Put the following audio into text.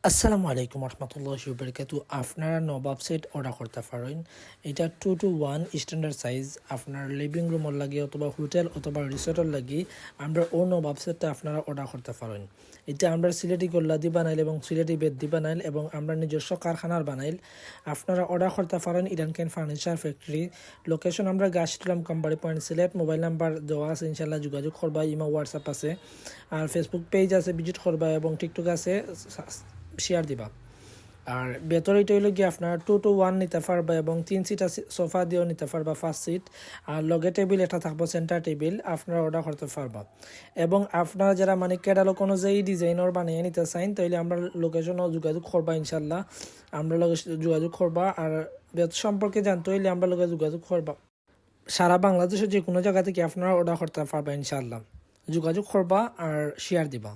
আসসালামু আলাইকুম রহমতুল্লাহি ওয়া বারাকাতুহু। আপনারা নবাব সেট অর্ডার করতে পারেন। এটা 2:1 স্ট্যান্ডার্ড সাইজ। আপনার লিভিং রুমের লাগে অথবা হোটেল অথবা রিসোর্টের লাগে আমরা ও নবাব সেটটা আপনারা অর্ডার করতে পারেন। এটা আমরা সিলেটি গোল্লা দি বানাইল এবং সিলেটি বেড দি বানাইল এবং আমরা নিজস্ব কারখানার বানাইল। আপনারা অর্ডার করতে পারেন Iran can furniture factory. Location আমরা গাছটিলাম company point Sylhet. Mobile number দেওয়া আছে, ইনশাল্লাহ যোগাযোগ করবা। ইমো হোয়াটসঅ্যাপ আছে, আর ফেসবুক পেজ আছে, ভিজিট করবা এবং টিকটক আছে, শেয়ার দিবা। আর ভেতরে এটা হইলে গিয়ে আপনার 2:1 নিতে পারবা এবং 3 সিট সোফা দিয়েও নিতে পারবা, 5 সিট। আর লগে টেবিল একটা থাকবো, সেন্টার টেবিল, আপনারা অর্ডার করতে পারবা। এবং আপনারা যারা মানে ক্যাটালগ অনুযায়ী ডিজাইনার বানিয়ে নিতে চান তাইলে আমরা লোকেশনও যোগাযোগ করবা, ইনশাল্লাহ আমরা লগে যোগাযোগ করবা। আর সম্পর্কে জানতে হইলে আমরা লগে যোগাযোগ করবা। সারা বাংলাদেশের যে কোনো জায়গা থেকে আপনারা অর্ডার করতে পারবা, ইনশাল্লাহ যোগাযোগ করবা আর শেয়ার দিবা।